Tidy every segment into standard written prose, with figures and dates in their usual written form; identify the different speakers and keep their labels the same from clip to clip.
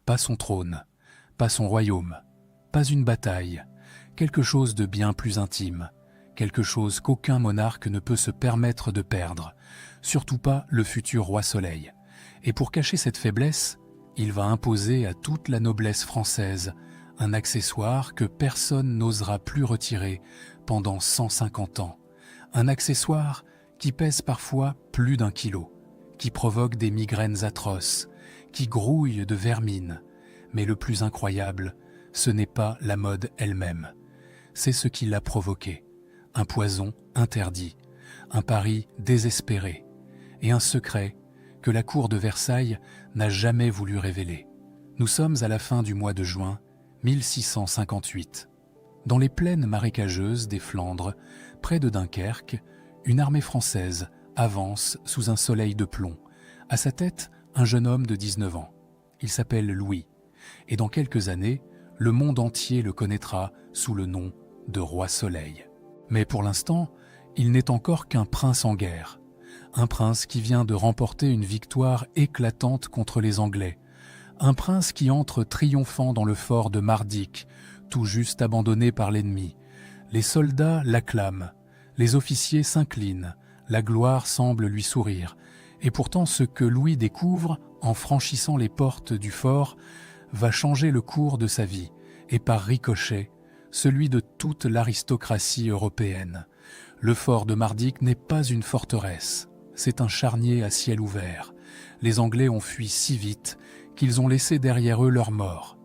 Speaker 1: pas son trône, pas son royaume, pas une bataille, quelque chose de bien plus intime, quelque chose qu'aucun monarque ne peut se permettre de perdre, surtout pas le futur roi Soleil. Et pour cacher cette faiblesse, il va imposer à toute la noblesse française un accessoire que personne n'osera plus retirer pendant 150 ans. Un accessoire qui pèse parfois plus d'1 kilo, qui provoque des migraines atroces, qui grouille de vermine. Mais le plus incroyable, ce n'est pas la mode elle-même. C'est ce qui l'a provoqué. Un poison interdit, un pari désespéré et un secret que la cour de Versailles n'a jamais voulu révéler. Nous sommes à la fin du mois de juin 1658. Dans les plaines marécageuses des Flandres, près de Dunkerque, une armée française avance sous un soleil de plomb. À sa tête, un jeune homme de 19 ans. Il s'appelle Louis, et dans quelques années, le monde entier le connaîtra sous le nom de Roi Soleil. Mais pour l'instant, il n'est encore qu'un prince en guerre. Un prince qui vient de remporter une victoire éclatante contre les Anglais. Un prince qui entre triomphant dans le fort de Mardyck, tout juste abandonné par l'ennemi. Les soldats l'acclament, les officiers s'inclinent, la gloire semble lui sourire. Et pourtant ce que Louis découvre en franchissant les portes du fort va changer le cours de sa vie, et par ricochet, celui de toute l'aristocratie européenne. Le fort de Mardyck n'est pas une forteresse, c'est un charnier à ciel ouvert. Les Anglais ont fui si vite qu'ils ont laissé derrière eux leurs morts.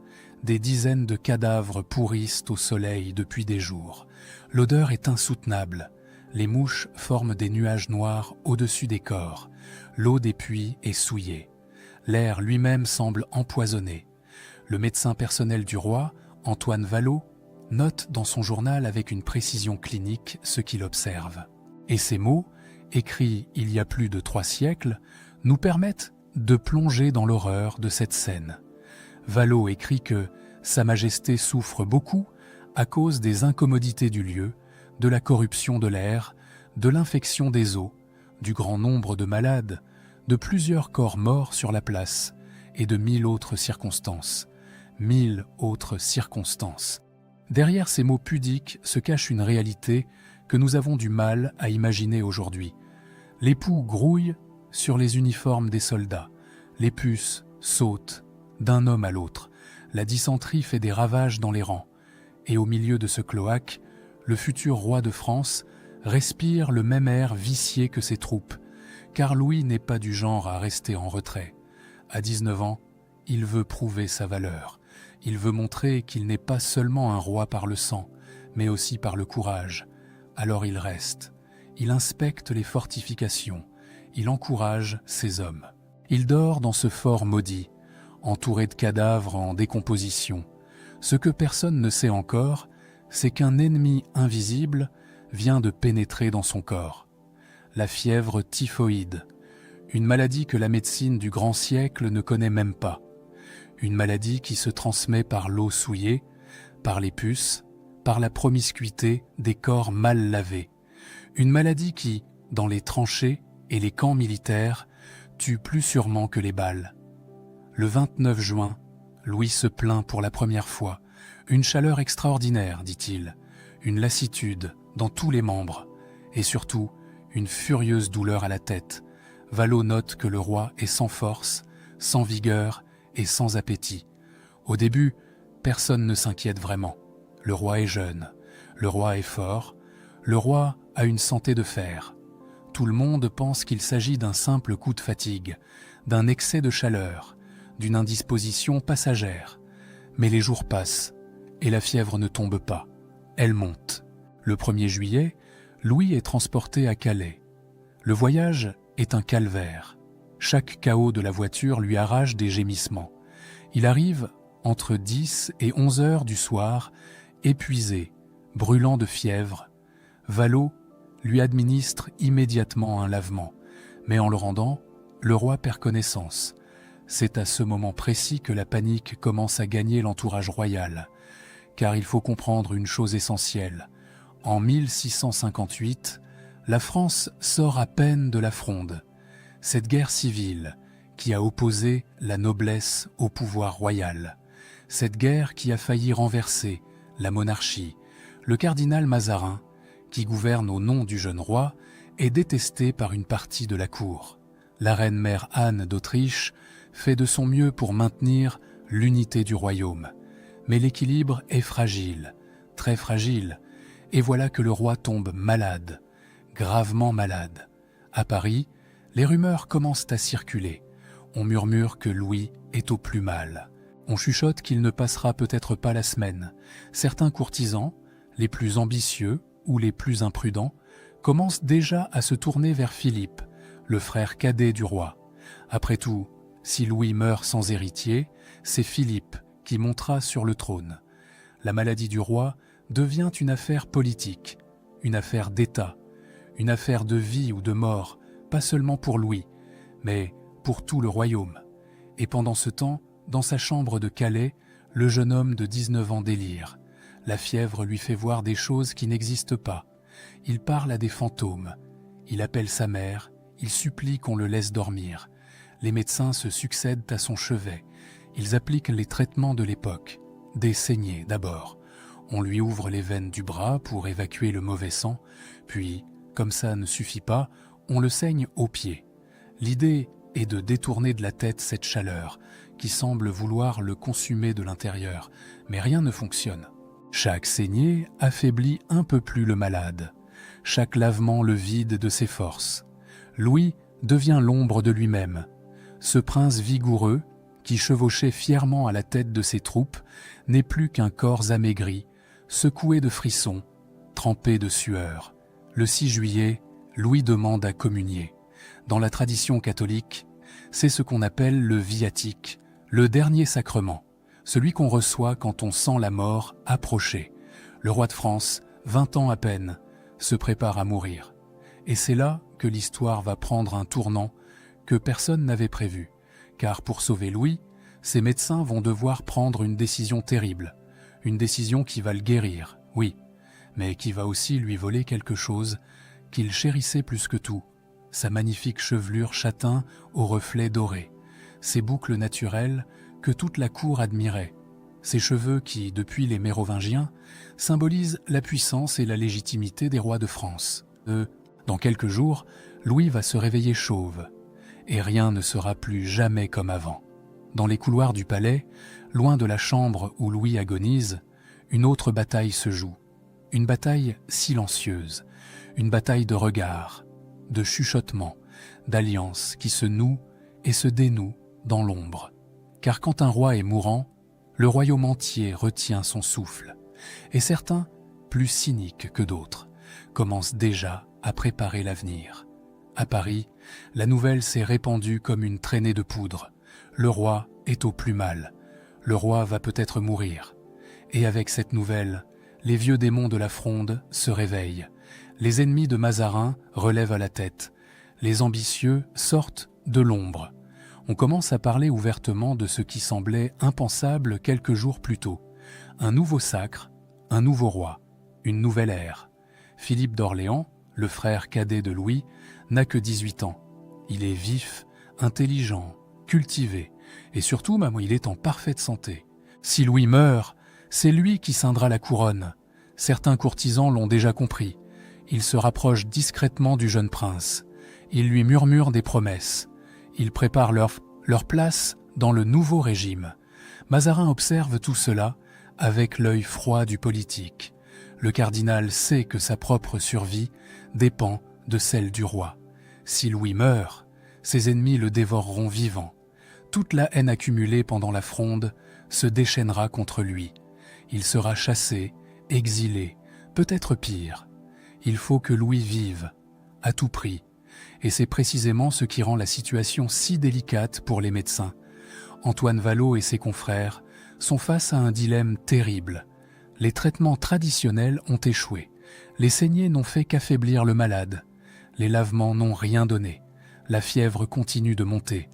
Speaker 1: Des dizaines de cadavres pourrissent au soleil depuis des jours. L'odeur est insoutenable. Les mouches forment des nuages noirs au-dessus des corps. L'eau des puits est souillée. L'air lui-même semble empoisonné. Le médecin personnel du roi, Antoine Vallot, note dans son journal avec une précision clinique ce qu'il observe. Et ces mots, écrits il y a plus de 3 siècles, nous permettent de plonger dans l'horreur de cette scène. Vallot écrit que Sa Majesté souffre beaucoup à cause des incommodités du lieu, de la corruption de l'air, de l'infection des eaux, du grand nombre de malades, de plusieurs corps morts sur la place et de 1000 autres circonstances. 1000 autres circonstances. Derrière ces mots pudiques se cache une réalité que nous avons du mal à imaginer aujourd'hui. Les poux grouillent sur les uniformes des soldats, les puces sautent d'un homme à l'autre, la dysenterie fait des ravages dans les rangs, et au milieu de ce cloaque, le futur roi de France respire le même air vicié que ses troupes, car Louis n'est pas du genre à rester en retrait. À 19 ans, il veut prouver sa valeur. Il veut montrer qu'il n'est pas seulement un roi par le sang, mais aussi par le courage. Alors il reste. Il inspecte les fortifications. Il encourage ses hommes. Il dort dans ce fort maudit, entouré de cadavres en décomposition. Ce que personne ne sait encore, c'est qu'un ennemi invisible vient de pénétrer dans son corps. La fièvre typhoïde, une maladie que la médecine du grand siècle ne connaît même pas. Une maladie qui se transmet par l'eau souillée, par les puces, par la promiscuité des corps mal lavés. Une maladie qui, dans les tranchées et les camps militaires, tue plus sûrement que les balles. Le 29 juin, Louis se plaint pour la première fois. Une chaleur extraordinaire, dit-il, une lassitude dans tous les membres, et surtout une furieuse douleur à la tête. Vallot note que le roi est sans force, sans vigueur et sans appétit. Au début, personne ne s'inquiète vraiment. Le roi est jeune, le roi est fort, le roi a une santé de fer. Tout le monde pense qu'il s'agit d'un simple coup de fatigue, d'un excès de chaleur, d'une indisposition passagère. Mais les jours passent et la fièvre ne tombe pas. Elle monte. Le 1er juillet, Louis est transporté à Calais. Le voyage est un calvaire. Chaque cahot de la voiture lui arrache des gémissements. Il arrive entre 10 et 11 heures du soir, épuisé, brûlant de fièvre. Vallot lui administre immédiatement un lavement, mais en le rendant, le roi perd connaissance. C'est à ce moment précis que la panique commence à gagner l'entourage royal, car il faut comprendre une chose essentielle. En 1658, la France sort à peine de la Fronde. Cette guerre civile, qui a opposé la noblesse au pouvoir royal, cette guerre qui a failli renverser la monarchie. Le cardinal Mazarin, qui gouverne au nom du jeune roi, est détesté par une partie de la cour. La reine-mère Anne d'Autriche fait de son mieux pour maintenir l'unité du royaume. Mais l'équilibre est fragile, très fragile, et voilà que le roi tombe malade, gravement malade. À Paris, les rumeurs commencent à circuler. On murmure que Louis est au plus mal. On chuchote qu'il ne passera peut-être pas la semaine. Certains courtisans, les plus ambitieux ou les plus imprudents, commencent déjà à se tourner vers Philippe, le frère cadet du roi. Après tout, si Louis meurt sans héritier, c'est Philippe qui montera sur le trône. La maladie du roi devient une affaire politique, une affaire d'État, une affaire de vie ou de mort, pas seulement pour Louis, mais pour tout le royaume. Et pendant ce temps, dans sa chambre de Calais, le jeune homme de 19 ans délire. La fièvre lui fait voir des choses qui n'existent pas. Il parle à des fantômes. Il appelle sa mère. Il supplie qu'on le laisse dormir. Les médecins se succèdent à son chevet. Ils appliquent les traitements de l'époque. Des saignées d'abord. On lui ouvre les veines du bras pour évacuer le mauvais sang. Puis, comme ça ne suffit pas, on le saigne aux pieds. L'idée est de détourner de la tête cette chaleur qui semble vouloir le consumer de l'intérieur, mais rien ne fonctionne. Chaque saignée affaiblit un peu plus le malade. Chaque lavement le vide de ses forces. Louis devient l'ombre de lui-même. Ce prince vigoureux, qui chevauchait fièrement à la tête de ses troupes, n'est plus qu'un corps amaigri, secoué de frissons, trempé de sueur. Le 6 juillet, Louis demande à communier. Dans la tradition catholique, c'est ce qu'on appelle le viatique, le dernier sacrement, celui qu'on reçoit quand on sent la mort approcher. Le roi de France, 20 ans à peine, se prépare à mourir. Et c'est là que l'histoire va prendre un tournant que personne n'avait prévu, car pour sauver Louis, ses médecins vont devoir prendre une décision terrible, une décision qui va le guérir, oui, mais qui va aussi lui voler quelque chose qu'il chérissait plus que tout, sa magnifique chevelure châtain aux reflets dorés, ses boucles naturelles que toute la cour admirait, ses cheveux qui, depuis les Mérovingiens, symbolisent la puissance et la légitimité des rois de France. Dans quelques jours, Louis va se réveiller chauve, et rien ne sera plus jamais comme avant. Dans les couloirs du palais, loin de la chambre où Louis agonise, une autre bataille se joue. Une bataille silencieuse, une bataille de regards, de chuchotements, d'alliances qui se nouent et se dénouent dans l'ombre. Car quand un roi est mourant, le royaume entier retient son souffle. Et certains, plus cyniques que d'autres, commencent déjà à préparer l'avenir. À Paris, la nouvelle s'est répandue comme une traînée de poudre. Le roi est au plus mal. Le roi va peut-être mourir. Et avec cette nouvelle, les vieux démons de la Fronde se réveillent. Les ennemis de Mazarin relèvent à la tête. Les ambitieux sortent de l'ombre. On commence à parler ouvertement de ce qui semblait impensable quelques jours plus tôt. Un nouveau sacre, un nouveau roi, une nouvelle ère. Philippe d'Orléans, le frère cadet de Louis, n'a que 18 ans. Il est vif, intelligent, cultivé, et surtout, il est en parfaite santé. Si Louis meurt, c'est lui qui ceindra la couronne. Certains courtisans l'ont déjà compris. Ils se rapprochent discrètement du jeune prince. Ils lui murmurent des promesses. Ils préparent leur place dans le nouveau régime. Mazarin observe tout cela avec l'œil froid du politique. Le cardinal sait que sa propre survie dépend de celle du roi. Si Louis meurt, ses ennemis le dévoreront vivant. Toute la haine accumulée pendant la Fronde se déchaînera contre lui. Il sera chassé, exilé, peut-être pire. Il faut que Louis vive, à tout prix. Et c'est précisément ce qui rend la situation si délicate pour les médecins. Antoine Vallot et ses confrères sont face à un dilemme terrible. Les traitements traditionnels ont échoué. Les saignées n'ont fait qu'affaiblir le malade. Les lavements n'ont rien donné. La fièvre continue de monter.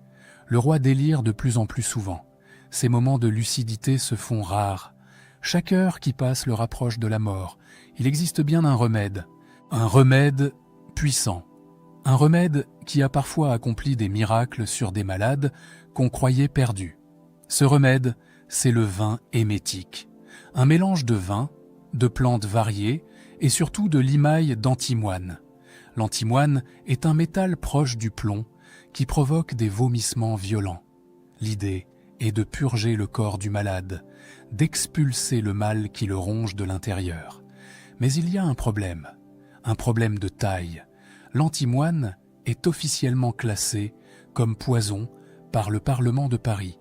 Speaker 1: Le roi délire de plus en plus souvent. Ces moments de lucidité se font rares. Chaque heure qui passe le rapproche de la mort. Il existe bien un remède puissant, Un remède qui a parfois accompli des miracles sur des malades qu'on croyait perdus. Ce remède, c'est le vin émétique. Un mélange de vin, de plantes variées et surtout de limaille d'antimoine. L'antimoine est un métal proche du plomb qui provoque des vomissements violents. L'idée est de purger le corps du malade, d'expulser le mal qui le ronge de l'intérieur. Mais il y a un problème de taille. L'antimoine est officiellement classé comme poison par le Parlement de Paris.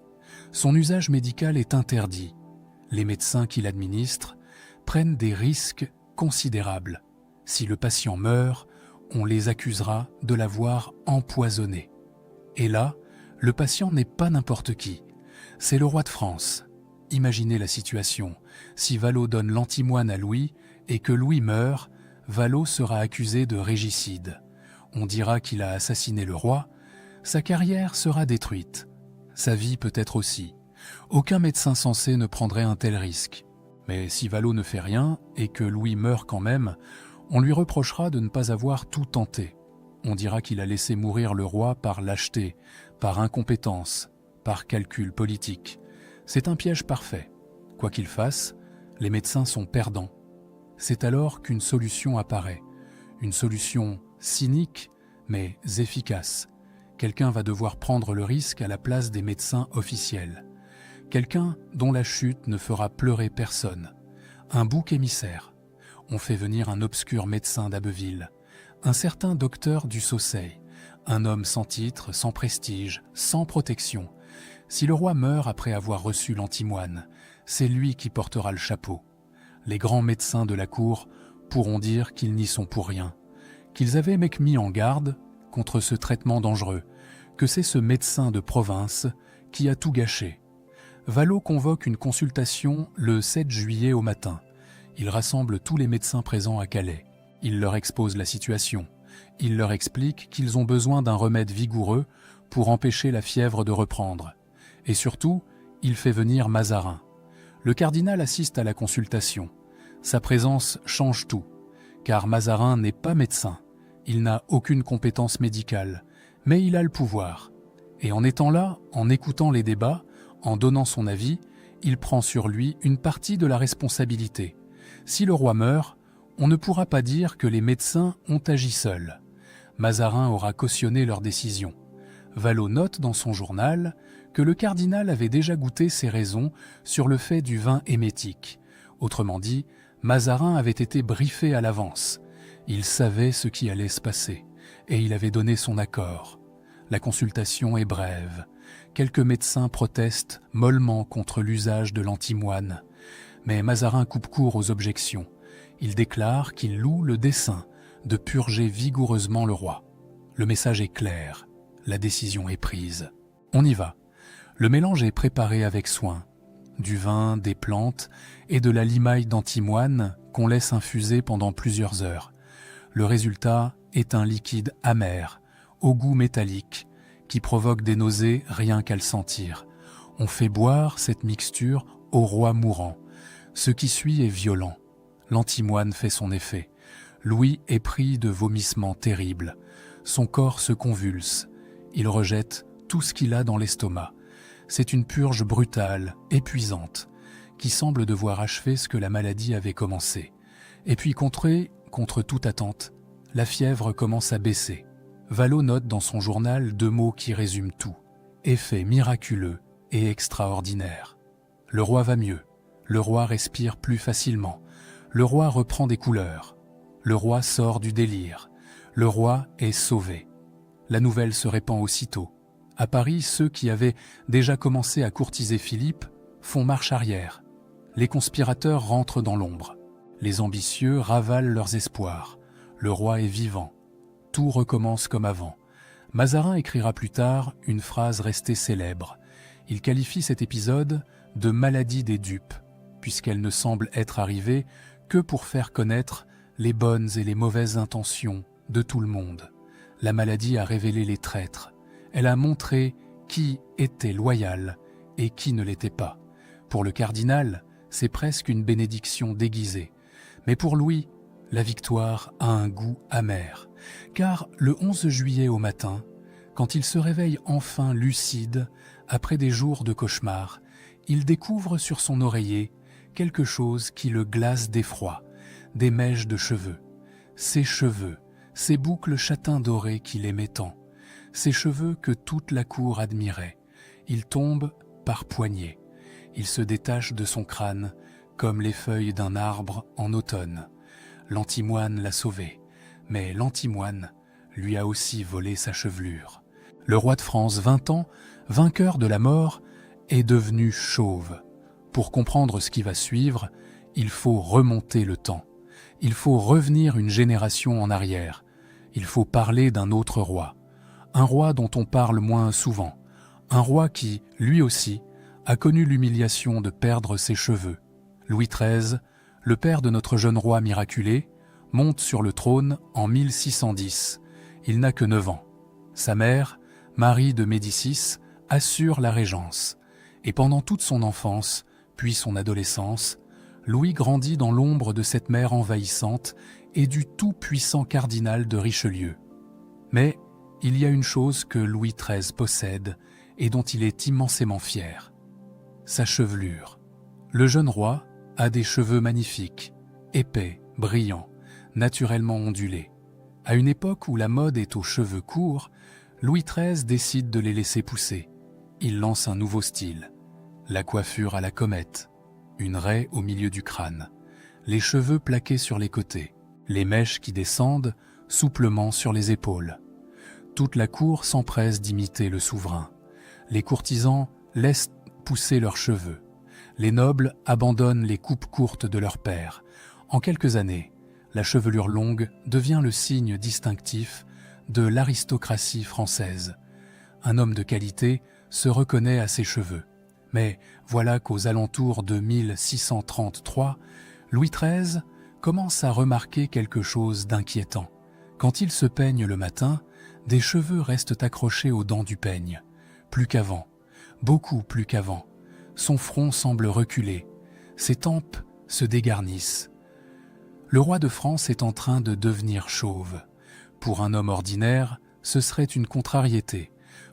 Speaker 1: Son usage médical est interdit. Les médecins qui l'administrent prennent des risques considérables. Si le patient meurt, on les accusera de l'avoir empoisonné. Et là, le patient n'est pas n'importe qui. C'est le roi de France. Imaginez la situation. Si Vallaud donne l'antimoine à Louis et que Louis meurt, Vallaud sera accusé de régicide. On dira qu'il a assassiné le roi. Sa carrière sera détruite. Sa vie peut-être aussi. Aucun médecin sensé ne prendrait un tel risque. Mais si Vallaud ne fait rien et que Louis meurt quand même, on lui reprochera de ne pas avoir tout tenté. On dira qu'il a laissé mourir le roi par lâcheté, par incompétence, par calcul politique. C'est un piège parfait. Quoi qu'il fasse, les médecins sont perdants. C'est alors qu'une solution apparaît. Une solution cynique, mais efficace. Quelqu'un va devoir prendre le risque à la place des médecins officiels. Quelqu'un dont la chute ne fera pleurer personne. Un bouc émissaire. On fait venir un obscur médecin d'Abbeville, un certain docteur du Saussay, un homme sans titre, sans prestige, sans protection. Si le roi meurt après avoir reçu l'antimoine, c'est lui qui portera le chapeau. Les grands médecins de la cour pourront dire qu'ils n'y sont pour rien, qu'ils avaient mec mis en garde contre ce traitement dangereux, que c'est ce médecin de province qui a tout gâché. Vallaud convoque une consultation le 7 juillet au matin. Il rassemble tous les médecins présents à Calais. Il leur expose la situation. Il leur explique qu'ils ont besoin d'un remède vigoureux pour empêcher la fièvre de reprendre. Et surtout, il fait venir Mazarin. Le cardinal assiste à la consultation. Sa présence change tout, car Mazarin n'est pas médecin. Il n'a aucune compétence médicale, mais il a le pouvoir. Et en étant là, en écoutant les débats, en donnant son avis, il prend sur lui une partie de la responsabilité. Si le roi meurt, on ne pourra pas dire que les médecins ont agi seuls. Mazarin aura cautionné leur décision. Vallaud note dans son journal que le cardinal avait déjà goûté ses raisons sur le fait du vin émétique. Autrement dit, Mazarin avait été briefé à l'avance. Il savait ce qui allait se passer, et il avait donné son accord. La consultation est brève. Quelques médecins protestent mollement contre l'usage de l'antimoine. Mais Mazarin coupe court aux objections. Il déclare qu'il loue le dessein de purger vigoureusement le roi. Le message est clair. La décision est prise. On y va. Le mélange est préparé avec soin. Du vin, des plantes et de la limaille d'antimoine qu'on laisse infuser pendant plusieurs heures. Le résultat est un liquide amer, au goût métallique, qui provoque des nausées rien qu'à le sentir. On fait boire cette mixture au roi mourant. Ce qui suit est violent. L'antimoine fait son effet. Louis est pris de vomissements terribles. Son corps se convulse. Il rejette tout ce qu'il a dans l'estomac. C'est une purge brutale, épuisante, qui semble devoir achever ce que la maladie avait commencé. Et puis contre toute attente, la fièvre commence à baisser. Vallaud note dans son journal 2 mots qui résument tout. Effet miraculeux et extraordinaire. Le roi va mieux. Le roi respire plus facilement. Le roi reprend des couleurs. Le roi sort du délire. Le roi est sauvé. La nouvelle se répand aussitôt. À Paris, ceux qui avaient déjà commencé à courtiser Philippe font marche arrière. Les conspirateurs rentrent dans l'ombre. Les ambitieux ravalent leurs espoirs. Le roi est vivant. Tout recommence comme avant. Mazarin écrira plus tard une phrase restée célèbre. Il qualifie cet épisode de maladie des dupes, puisqu'elle ne semble être arrivée que pour faire connaître les bonnes et les mauvaises intentions de tout le monde. La maladie a révélé les traîtres. Elle a montré qui était loyal et qui ne l'était pas. Pour le cardinal, c'est presque une bénédiction déguisée. Mais pour Louis, La victoire a un goût amer, car le 11 juillet au matin, quand il se réveille enfin lucide, après des jours de cauchemar, il découvre sur son oreiller quelque chose qui le glace d'effroi, des mèches de cheveux. Ses cheveux, ces boucles châtain doré qu'il aimait tant, ces cheveux que toute la cour admirait. Ils tombent par poignées. Ils se détachent de son crâne comme les feuilles d'un arbre en automne. L'antimoine l'a sauvé, mais l'antimoine lui a aussi volé sa chevelure. Le roi de France, 20 ans, vainqueur de la mort, est devenu chauve. Pour comprendre ce qui va suivre, il faut remonter le temps. Il faut revenir une génération en arrière. Il faut parler d'un autre roi. Un roi dont on parle moins souvent. Un roi qui, lui aussi, a connu l'humiliation de perdre ses cheveux. Louis XIII, le père de notre jeune roi miraculé, monte sur le trône en 1610. Il n'a que 9 ans. Sa mère, Marie de Médicis, assure la régence. Et pendant toute son enfance, puis son adolescence, Louis grandit dans l'ombre de cette mère envahissante et du tout-puissant cardinal de Richelieu. Mais il y a une chose que Louis XIII possède et dont il est immensément fier. Sa chevelure. Le jeune roi a des cheveux magnifiques, épais, brillants, naturellement ondulés. À une époque où la mode est aux cheveux courts, Louis XIII décide de les laisser pousser. Il lance un nouveau style. La coiffure à la comète, une raie au milieu du crâne, les cheveux plaqués sur les côtés, les mèches qui descendent souplement sur les épaules. Toute la cour s'empresse d'imiter le souverain. Les courtisans laissent pousser leurs cheveux. Les nobles abandonnent les coupes courtes de leur père. En quelques années, la chevelure longue devient le signe distinctif de l'aristocratie française. Un homme de qualité se reconnaît à ses cheveux. Mais voilà qu'aux alentours de 1633, Louis XIII commence à remarquer quelque chose d'inquiétant. Quand il se peigne le matin, des cheveux restent accrochés aux dents du peigne. Plus qu'avant, beaucoup plus qu'avant. Son front semble reculer, ses tempes se dégarnissent. Le roi de France est en train de devenir chauve. Pour un homme ordinaire, ce serait une contrariété.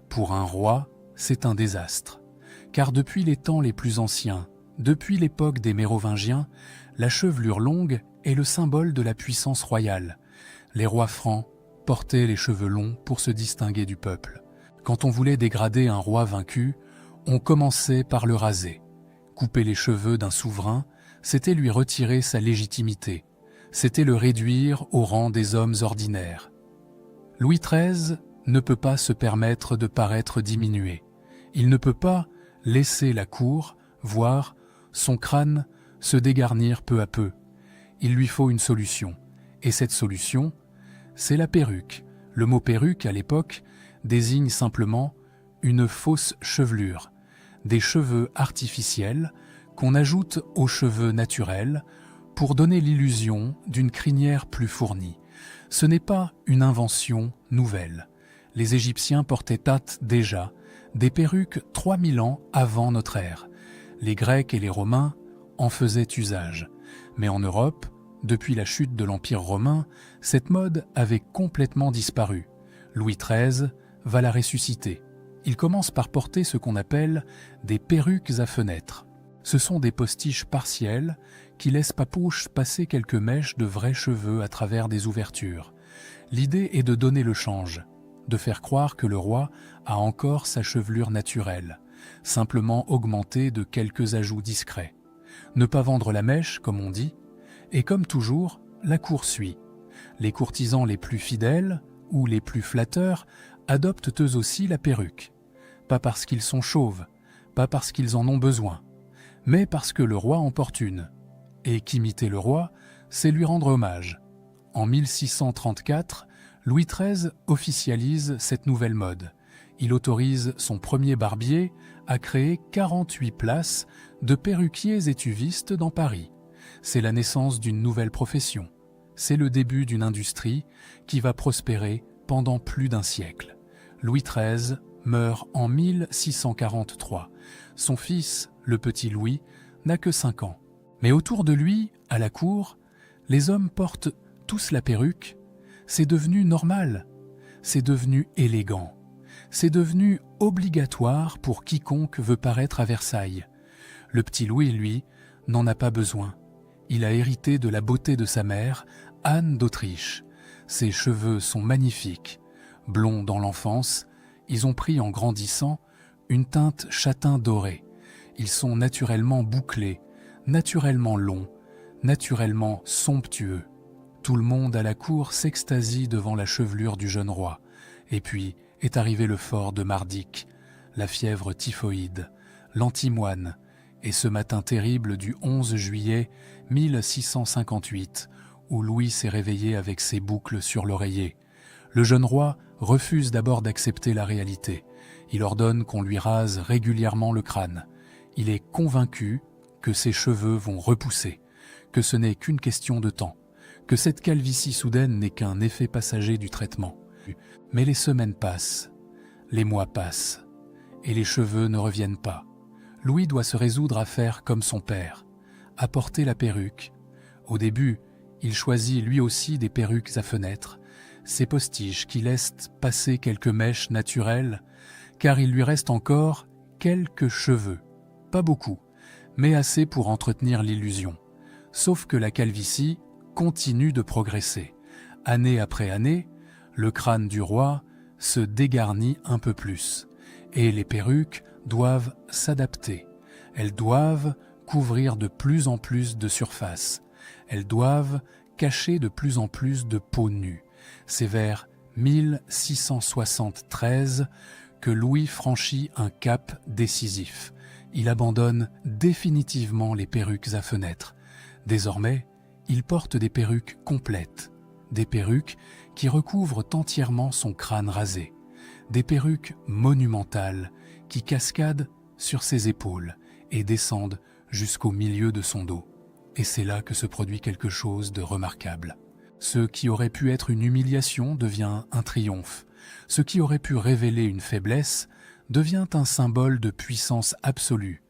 Speaker 1: Pour un roi, c'est un désastre. Car depuis les temps les plus anciens, depuis l'époque des Mérovingiens, la chevelure longue est le symbole de la puissance royale. Les rois francs portaient les cheveux longs pour se distinguer du peuple. Quand on voulait dégrader un roi vaincu, on commençait par le raser. Couper les cheveux d'un souverain, c'était lui retirer sa légitimité. C'était le réduire au rang des hommes ordinaires. Louis XIII ne peut pas se permettre de paraître diminué. Il ne peut pas laisser la cour voir son crâne se dégarnir peu à peu. Il lui faut une solution. Et cette solution, c'est la perruque. Le mot perruque, à l'époque, désigne simplement une fausse chevelure, des cheveux artificiels qu'on ajoute aux cheveux naturels pour donner l'illusion d'une crinière plus fournie. Ce n'est pas une invention nouvelle. Les Égyptiens portaient déjà des perruques 3000 ans avant notre ère. Les Grecs et les Romains en faisaient usage. Mais en Europe, depuis la chute de l'Empire romain, cette mode avait complètement disparu. Louis XIII va la ressusciter. Il commence par porter ce qu'on appelle des perruques à fenêtres. Ce sont des postiches partielles qui laissent Papouche passer quelques mèches de vrais cheveux à travers des ouvertures. L'idée est de donner le change, de faire croire que le roi a encore sa chevelure naturelle, simplement augmentée de quelques ajouts discrets. Ne pas vendre la mèche, comme on dit, et comme toujours, la cour suit. Les courtisans les plus fidèles, ou les plus flatteurs, adoptent eux aussi la perruque. Pas parce qu'ils sont chauves, pas parce qu'ils en ont besoin, mais parce que le roi en porte une. Et qu'imiter le roi, c'est lui rendre hommage. En 1634, Louis XIII officialise cette nouvelle mode. Il autorise son premier barbier à créer 48 places de perruquiers étuvistes dans Paris. C'est la naissance d'une nouvelle profession. C'est le début d'une industrie qui va prospérer pendant plus d'un siècle. Louis XIII meurt en 1643. Son fils, le petit Louis, n'a que 5 ans. Mais autour de lui, à la cour, les hommes portent tous la perruque, c'est devenu normal, c'est devenu élégant, c'est devenu obligatoire pour quiconque veut paraître à Versailles. Le petit Louis, lui, n'en a pas besoin. Il a hérité de la beauté de sa mère, Anne d'Autriche. Ses cheveux sont magnifiques. Blonds dans l'enfance, ils ont pris en grandissant une teinte châtain doré. Ils sont naturellement bouclés, naturellement longs, naturellement somptueux. Tout le monde à la cour s'extasie devant la chevelure du jeune roi. Et puis est arrivé le fort de Mardyk, la fièvre typhoïde, l'antimoine, et ce matin terrible du 11 juillet 1658, où Louis s'est réveillé avec ses boucles sur l'oreiller. Le jeune roi refuse d'abord d'accepter la réalité. Il ordonne qu'on lui rase régulièrement le crâne. Il est convaincu que ses cheveux vont repousser, que ce n'est qu'une question de temps, que cette calvitie soudaine n'est qu'un effet passager du traitement. Mais les semaines passent, les mois passent, et les cheveux ne reviennent pas. Louis doit se résoudre à faire comme son père, à porter la perruque. Au début, il choisit lui aussi des perruques à fenêtres, ces postiches qui laissent passer quelques mèches naturelles, car il lui reste encore quelques cheveux. Pas beaucoup, mais assez pour entretenir l'illusion. Sauf que la calvitie continue de progresser. Année après année, le crâne du roi se dégarnit un peu plus, et les perruques doivent s'adapter. Elles doivent couvrir de plus en plus de surface. Elles doivent cacher de plus en plus de peau nue. C'est vers 1673 que Louis franchit un cap décisif. Il abandonne définitivement les perruques à fenêtres. Désormais, il porte des perruques complètes, des perruques qui recouvrent entièrement son crâne rasé, des perruques monumentales qui cascadent sur ses épaules et descendent jusqu'au milieu de son dos. Et c'est là que se produit quelque chose de remarquable. Ce qui aurait pu être une humiliation devient un triomphe. Ce qui aurait pu révéler une faiblesse devient un symbole de puissance absolue.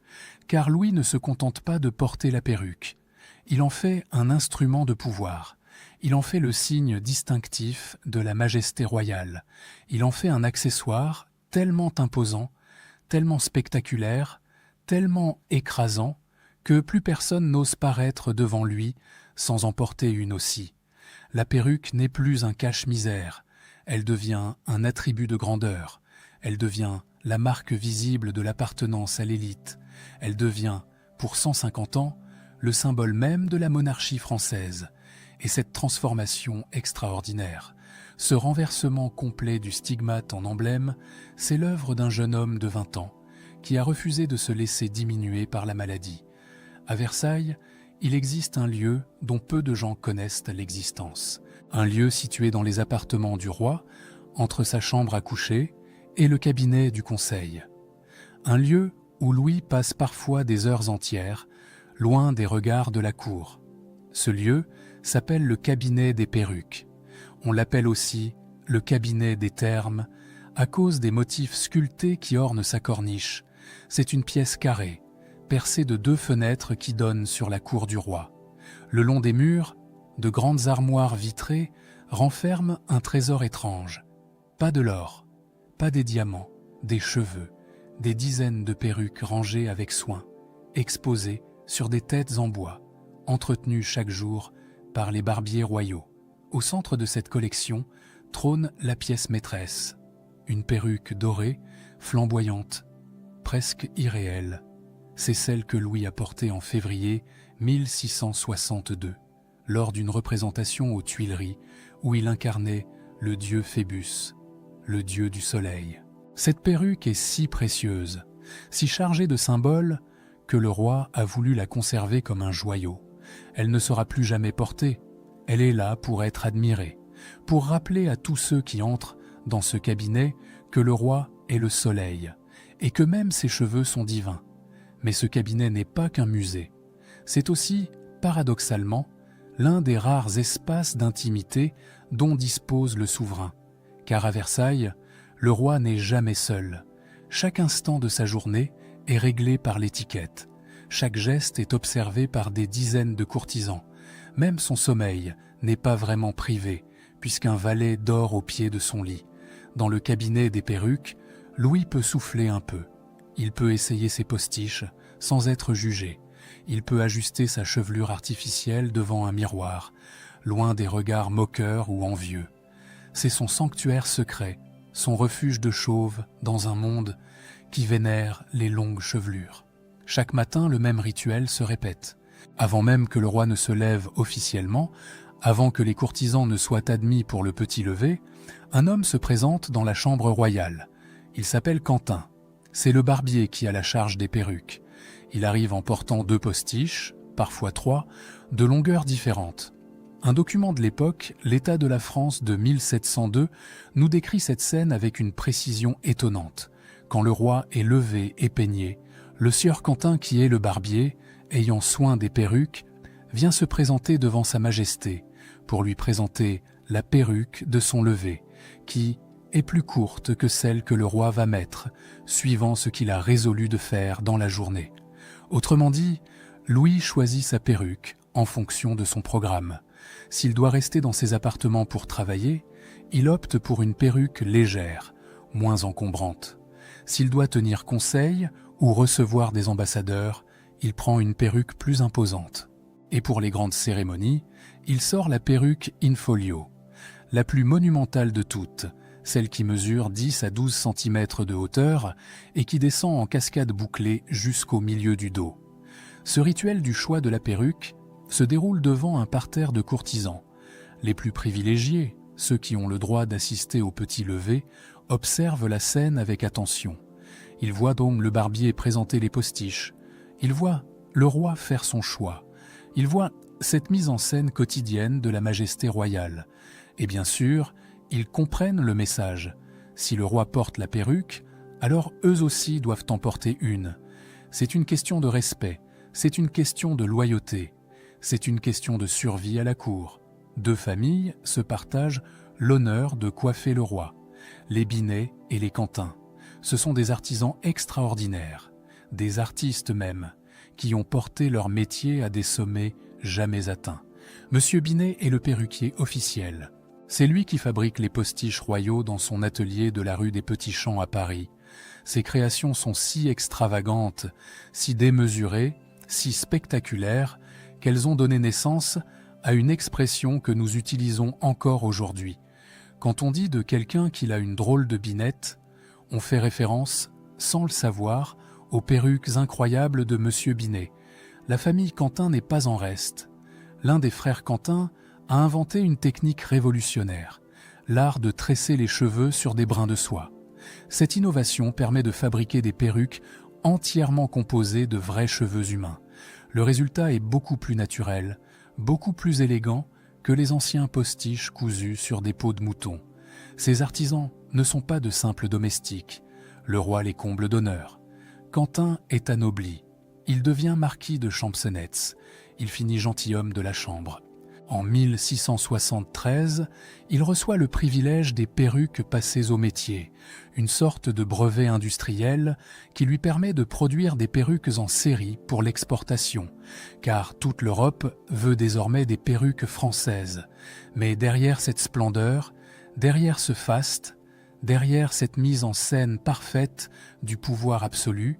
Speaker 1: Car Louis ne se contente pas de porter la perruque. Il en fait un instrument de pouvoir. Il en fait le signe distinctif de la majesté royale. Il en fait un accessoire tellement imposant, tellement spectaculaire, tellement écrasant, que plus personne n'ose paraître devant lui sans en porter une aussi. La perruque n'est plus un cache-misère, elle devient un attribut de grandeur, elle devient la marque visible de l'appartenance à l'élite, elle devient, pour 150 ans, le symbole même de la monarchie française. Et cette transformation extraordinaire, ce renversement complet du stigmate en emblème, c'est l'œuvre d'un jeune homme de 20 ans qui a refusé de se laisser diminuer par la maladie. À Versailles, il existe un lieu dont peu de gens connaissent l'existence. Un lieu situé dans les appartements du roi, entre sa chambre à coucher et le cabinet du conseil. Un lieu où Louis passe parfois des heures entières, loin des regards de la cour. Ce lieu s'appelle le cabinet des perruques. On l'appelle aussi le cabinet des termes, à cause des motifs sculptés qui ornent sa corniche. C'est une pièce carrée, percée de 2 fenêtres qui donnent sur la cour du roi. Le long des murs, de grandes armoires vitrées renferment un trésor étrange. Pas de l'or, pas des diamants, des cheveux, des dizaines de perruques rangées avec soin, exposées sur des têtes en bois, entretenues chaque jour par les barbiers royaux. Au centre de cette collection trône la pièce maîtresse, une perruque dorée, flamboyante, presque irréelle. C'est celle que Louis a portée en février 1662, lors d'une représentation aux Tuileries où il incarnait le dieu Phébus, le dieu du soleil. Cette perruque est si précieuse, si chargée de symboles, que le roi a voulu la conserver comme un joyau. Elle ne sera plus jamais portée. Elle est là pour être admirée, pour rappeler à tous ceux qui entrent dans ce cabinet que le roi est le soleil et que même ses cheveux sont divins. Mais ce cabinet n'est pas qu'un musée. C'est aussi, paradoxalement, l'un des rares espaces d'intimité dont dispose le souverain. Car à Versailles, le roi n'est jamais seul. Chaque instant de sa journée est réglé par l'étiquette. Chaque geste est observé par des dizaines de courtisans. Même son sommeil n'est pas vraiment privé, puisqu'un valet dort au pied de son lit. Dans le cabinet des perruques, Louis peut souffler un peu. Il peut essayer ses postiches sans être jugé. Il peut ajuster sa chevelure artificielle devant un miroir, loin des regards moqueurs ou envieux. C'est son sanctuaire secret, son refuge de chauve dans un monde qui vénère les longues chevelures. Chaque matin, le même rituel se répète. Avant même que le roi ne se lève officiellement, avant que les courtisans ne soient admis pour le petit lever, un homme se présente dans la chambre royale. Il s'appelle Quentin. C'est le barbier qui a la charge des perruques. Il arrive en portant 2 postiches, parfois 3, de longueurs différentes. Un document de l'époque, l'État de la France de 1702, nous décrit cette scène avec une précision étonnante. Quand le roi est levé et peigné, le sieur Quentin, qui est le barbier, ayant soin des perruques, vient se présenter devant sa majesté pour lui présenter la perruque de son lever, qui est plus courte que celle que le roi va mettre, suivant ce qu'il a résolu de faire dans la journée. Autrement dit, Louis choisit sa perruque en fonction de son programme. S'il doit rester dans ses appartements pour travailler, il opte pour une perruque légère, moins encombrante. S'il doit tenir conseil ou recevoir des ambassadeurs, il prend une perruque plus imposante. Et pour les grandes cérémonies, il sort la perruque in folio, la plus monumentale de toutes, celle qui mesure 10 à 12 cm de hauteur et qui descend en cascade bouclée jusqu'au milieu du dos. Ce rituel du choix de la perruque se déroule devant un parterre de courtisans. Les plus privilégiés, ceux qui ont le droit d'assister au petit lever, observent la scène avec attention. Ils voient donc le barbier présenter les postiches. Ils voient le roi faire son choix. Ils voient cette mise en scène quotidienne de la majesté royale. Et bien sûr, ils comprennent le message. Si le roi porte la perruque, alors eux aussi doivent en porter une. C'est une question de respect, c'est une question de loyauté, c'est une question de survie à la cour. 2 familles se partagent l'honneur de coiffer le roi. Les Binet et les Quentin. Ce sont des artisans extraordinaires, des artistes même, qui ont porté leur métier à des sommets jamais atteints. Monsieur Binet est le perruquier officiel. C'est lui qui fabrique les postiches royaux dans son atelier de la rue des Petits Champs à Paris. Ses créations sont si extravagantes, si démesurées, si spectaculaires, qu'elles ont donné naissance à une expression que nous utilisons encore aujourd'hui. Quand on dit de quelqu'un qu'il a une drôle de binette, on fait référence, sans le savoir, aux perruques incroyables de Monsieur Binet. La famille Quentin n'est pas en reste. L'un des frères Quentin a inventé une technique révolutionnaire, l'art de tresser les cheveux sur des brins de soie. Cette innovation permet de fabriquer des perruques entièrement composées de vrais cheveux humains. Le résultat est beaucoup plus naturel, beaucoup plus élégant que les anciens postiches cousus sur des peaux de mouton. Ces artisans ne sont pas de simples domestiques. Le roi les comble d'honneur. Quentin est anobli. Il devient marquis de Champcenetz. Il finit gentilhomme de la Chambre. En 1673, il reçoit le privilège des perruques passées au métier, une sorte de brevet industriel qui lui permet de produire des perruques en série pour l'exportation, car toute l'Europe veut désormais des perruques françaises. Mais derrière cette splendeur, derrière ce faste, derrière cette mise en scène parfaite du pouvoir absolu,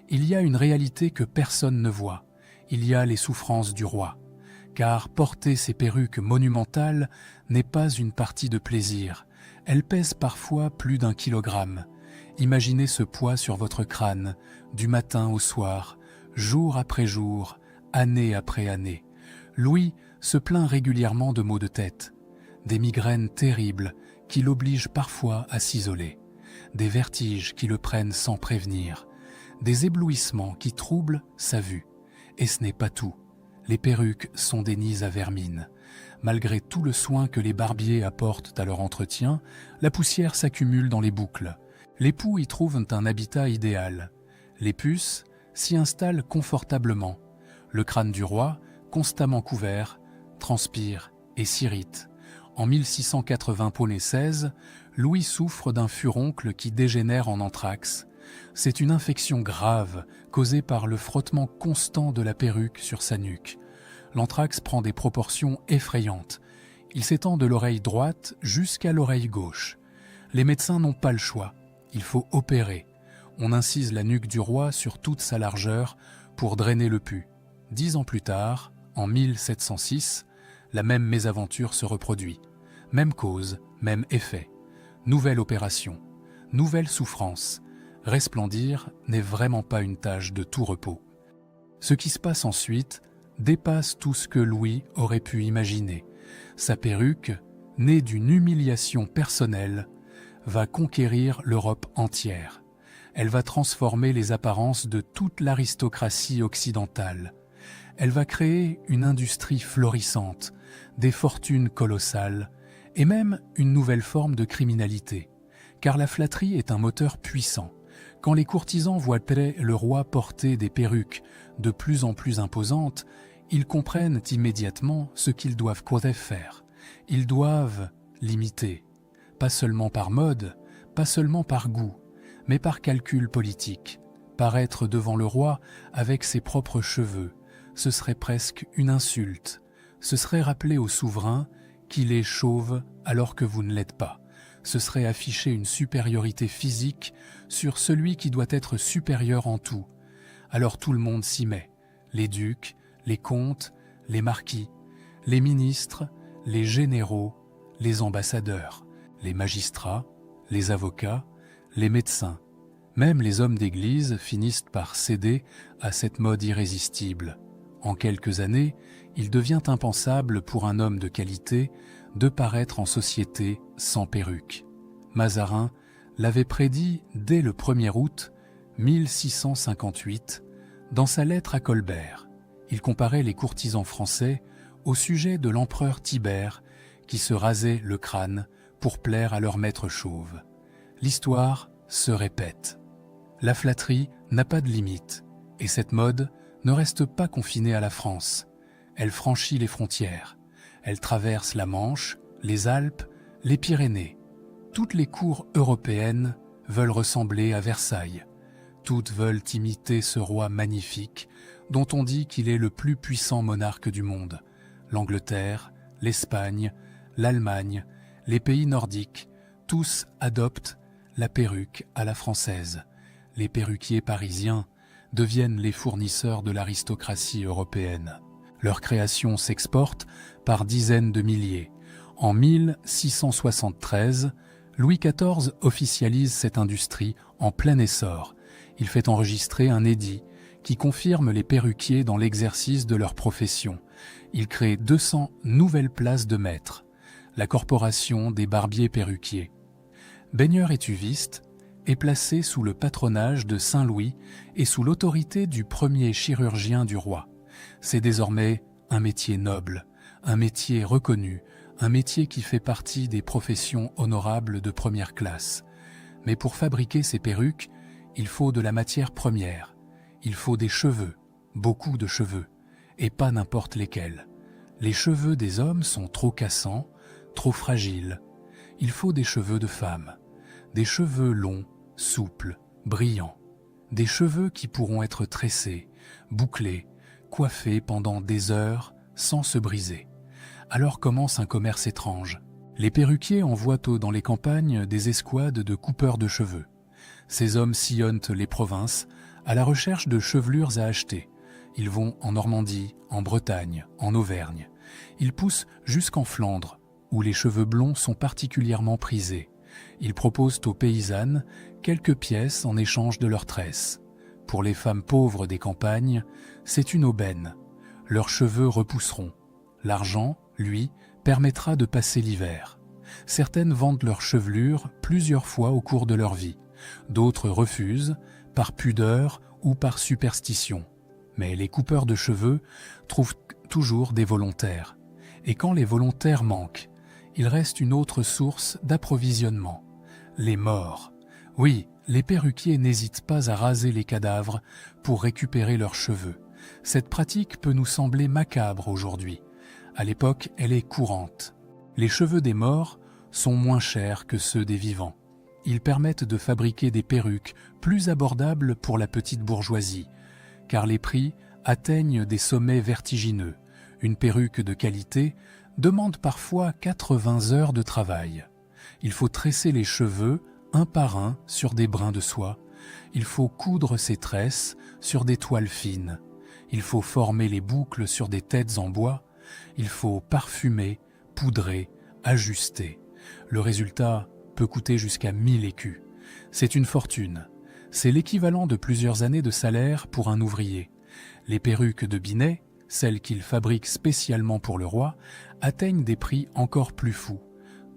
Speaker 1: il y a une réalité que personne ne voit. Il y a les souffrances du roi. Car porter ces perruques monumentales n'est pas une partie de plaisir. Elles pèsent parfois plus d'1 kilogramme. Imaginez ce poids sur votre crâne, du matin au soir, jour après jour, année après année. Louis se plaint régulièrement de maux de tête, des migraines terribles qui l'obligent parfois à s'isoler, des vertiges qui le prennent sans prévenir, des éblouissements qui troublent sa vue. Et ce n'est pas tout. Les perruques sont des nids à vermine. Malgré tout le soin que les barbiers apportent à leur entretien, la poussière s'accumule dans les boucles. Les poux y trouvent un habitat idéal. Les puces s'y installent confortablement. Le crâne du roi, constamment couvert, transpire et s'irrite. En 1696, Louis souffre d'un furoncle qui dégénère en anthrax. C'est une infection grave causée par le frottement constant de la perruque sur sa nuque. L'anthrax prend des proportions effrayantes. Il s'étend de l'oreille droite jusqu'à l'oreille gauche. Les médecins n'ont pas le choix. Il faut opérer. On incise la nuque du roi sur toute sa largeur pour drainer le pus. 10 ans plus tard, en 1706, la même mésaventure se reproduit. Même cause, même effet. Nouvelle opération, nouvelle souffrance. Resplendir n'est vraiment pas une tâche de tout repos. Ce qui se passe ensuite dépasse tout ce que Louis aurait pu imaginer. Sa perruque, née d'une humiliation personnelle, va conquérir l'Europe entière. Elle va transformer les apparences de toute l'aristocratie occidentale. Elle va créer une industrie florissante, des fortunes colossales et même une nouvelle forme de criminalité. Car la flatterie est un moteur puissant. Quand les courtisans voient le roi porter des perruques de plus en plus imposantes, ils comprennent immédiatement ce qu'ils doivent faire. Ils doivent l'imiter, pas seulement par mode, pas seulement par goût, mais par calcul politique. Paraître devant le roi avec ses propres cheveux, ce serait presque une insulte. Ce serait rappeler au souverain qu'il est chauve alors que vous ne l'êtes pas. Ce serait afficher une supériorité physique sur celui qui doit être supérieur en tout. Alors tout le monde s'y met. Les ducs, les comtes, les marquis, les ministres, les généraux, les ambassadeurs, les magistrats, les avocats, les médecins. Même les hommes d'église finissent par céder à cette mode irrésistible. En quelques années, il devient impensable pour un homme de qualité de paraître en société sans perruque. Mazarin l'avait prédit dès le 1er août 1658 dans sa lettre à Colbert. Il comparait les courtisans français au sujet de l'empereur Tibère qui se rasait le crâne pour plaire à leur maître chauve. L'histoire se répète. La flatterie n'a pas de limite et cette mode ne reste pas confinée à la France. Elle franchit les frontières. Elle traverse la Manche, les Alpes, les Pyrénées. Toutes les cours européennes veulent ressembler à Versailles. Toutes veulent imiter ce roi magnifique dont on dit qu'il est le plus puissant monarque du monde. L'Angleterre, l'Espagne, l'Allemagne, les pays nordiques, tous adoptent la perruque à la française. Les perruquiers parisiens deviennent les fournisseurs de l'aristocratie européenne. Leur création s'exporte par dizaines de milliers. En 1673, Louis XIV officialise cette industrie en plein essor. Il fait enregistrer un édit qui confirme les perruquiers dans l'exercice de leur profession. Il crée 200 nouvelles places de maîtres, la corporation des barbiers perruquiers. Baigneur étuviste est placé sous le patronage de Saint-Louis et sous l'autorité du premier chirurgien du roi. C'est désormais un métier noble, un métier reconnu, un métier qui fait partie des professions honorables de première classe. Mais pour fabriquer ces perruques, il faut de la matière première. Il faut des cheveux, beaucoup de cheveux, et pas n'importe lesquels. Les cheveux des hommes sont trop cassants, trop fragiles. Il faut des cheveux de femmes, des cheveux longs, souples, brillants, des cheveux qui pourront être tressés, bouclés, coiffés pendant des heures sans se briser. Alors commence un commerce étrange. Les perruquiers envoient dans les campagnes des escouades de coupeurs de cheveux. Ces hommes sillonnent les provinces à la recherche de chevelures à acheter. Ils vont en Normandie, en Bretagne, en Auvergne. Ils poussent jusqu'en Flandre, où les cheveux blonds sont particulièrement prisés. Ils proposent aux paysannes quelques pièces en échange de leurs tresses. Pour les femmes pauvres des campagnes, c'est une aubaine. Leurs cheveux repousseront. L'argent, lui, permettra de passer l'hiver. Certaines vendent leur chevelure plusieurs fois au cours de leur vie. D'autres refusent, par pudeur ou par superstition. Mais les coupeurs de cheveux trouvent toujours des volontaires. Et quand les volontaires manquent, il reste une autre source d'approvisionnement, les morts. Oui, les perruquiers n'hésitent pas à raser les cadavres pour récupérer leurs cheveux. Cette pratique peut nous sembler macabre aujourd'hui. À l'époque, elle est courante. Les cheveux des morts sont moins chers que ceux des vivants. Ils permettent de fabriquer des perruques plus abordables pour la petite bourgeoisie, car les prix atteignent des sommets vertigineux. Une perruque de qualité demande parfois 80 heures de travail. Il faut tresser les cheveux un par un sur des brins de soie. Il faut coudre ses tresses sur des toiles fines. Il faut former les boucles sur des têtes en bois. Il faut parfumer, poudrer, ajuster. Le résultat peut coûter jusqu'à 1000 écus. C'est une fortune. C'est l'équivalent de plusieurs années de salaire pour un ouvrier. Les perruques de Binet, celles qu'il fabrique spécialement pour le roi, atteignent des prix encore plus fous.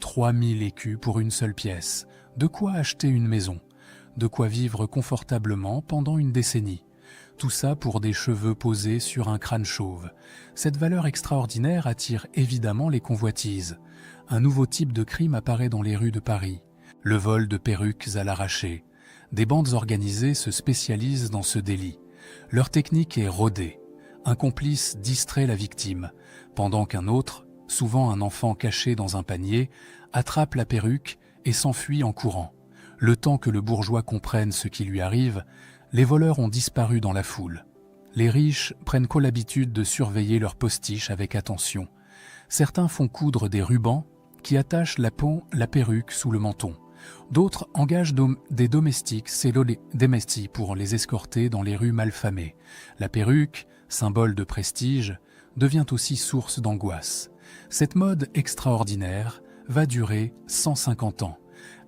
Speaker 1: 3000 écus pour une seule pièce. De quoi acheter une maison. De quoi vivre confortablement pendant une décennie. Tout ça pour des cheveux posés sur un crâne chauve. Cette valeur extraordinaire attire évidemment les convoitises. Un nouveau type de crime apparaît dans les rues de Paris. Le vol de perruques à l'arraché. Des bandes organisées se spécialisent dans ce délit. Leur technique est rodée. Un complice distrait la victime, pendant qu'un autre, souvent un enfant caché dans un panier, attrape la perruque et s'enfuit en courant. Le temps que le bourgeois comprenne ce qui lui arrive, les voleurs ont disparu dans la foule. Les riches prennent l'habitude de surveiller leurs postiches avec attention. Certains font coudre des rubans qui attachent la perruque sous le menton. D'autres engagent des domestiques, pour les escorter dans les rues malfamées. La perruque, symbole de prestige, devient aussi source d'angoisse. Cette mode extraordinaire va durer 150 ans.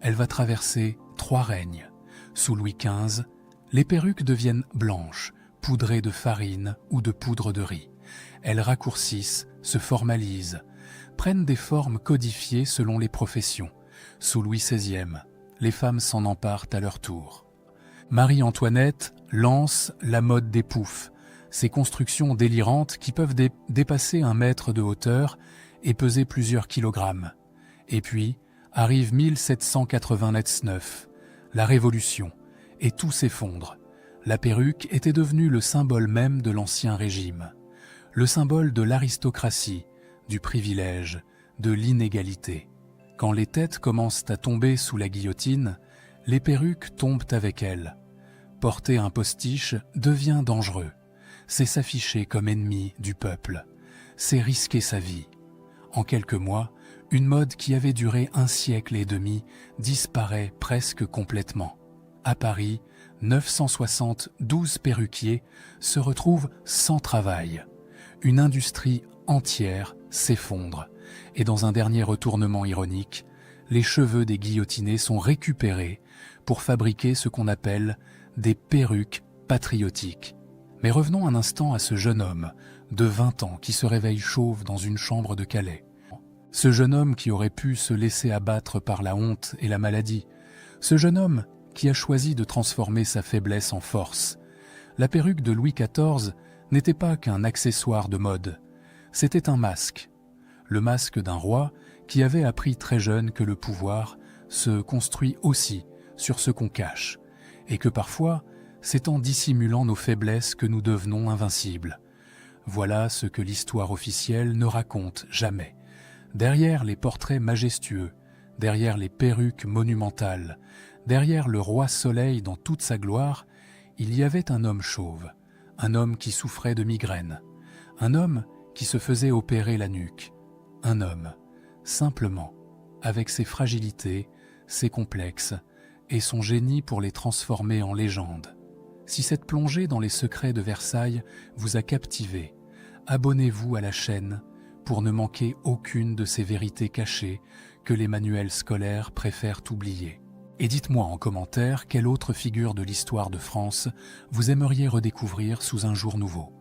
Speaker 1: Elle va traverser 3 règnes. Sous Louis XV, les perruques deviennent blanches, poudrées de farine ou de poudre de riz. Elles raccourcissent, se formalisent, prennent des formes codifiées selon les professions. Sous Louis XVI, les femmes s'en emparent à leur tour. Marie-Antoinette lance la mode des poufs, ces constructions délirantes qui peuvent dépasser 1 mètre de hauteur et peser plusieurs kilogrammes. Et puis arrive 1789, la Révolution, et tout s'effondre. La perruque était devenue le symbole même de l'Ancien Régime, le symbole de l'aristocratie, du privilège, de l'inégalité. Quand les têtes commencent à tomber sous la guillotine, les perruques tombent avec elles. Porter un postiche devient dangereux. C'est s'afficher comme ennemi du peuple. C'est risquer sa vie. En quelques mois, une mode qui avait duré 1 siècle et demi disparaît presque complètement. À Paris, 972 perruquiers se retrouvent sans travail. Une industrie entière s'effondre. Et dans un dernier retournement ironique, les cheveux des guillotinés sont récupérés pour fabriquer ce qu'on appelle des perruques patriotiques. Mais revenons un instant à ce jeune homme de 20 ans qui se réveille chauve dans une chambre de Calais. Ce jeune homme qui aurait pu se laisser abattre par la honte et la maladie. Ce jeune homme qui a choisi de transformer sa faiblesse en force. La perruque de Louis XIV n'était pas qu'un accessoire de mode. C'était un masque. Le masque d'un roi qui avait appris très jeune que le pouvoir se construit aussi sur ce qu'on cache, et que parfois, c'est en dissimulant nos faiblesses que nous devenons invincibles. Voilà ce que l'histoire officielle ne raconte jamais. Derrière les portraits majestueux, derrière les perruques monumentales, derrière le roi Soleil dans toute sa gloire, il y avait un homme chauve, un homme qui souffrait de migraine, un homme qui se faisait opérer la nuque, un homme, simplement, avec ses fragilités, ses complexes et son génie pour les transformer en légende. Si cette plongée dans les secrets de Versailles vous a captivé, abonnez-vous à la chaîne pour ne manquer aucune de ces vérités cachées que les manuels scolaires préfèrent oublier. Et dites-moi en commentaire quelle autre figure de l'histoire de France vous aimeriez redécouvrir sous un jour nouveau.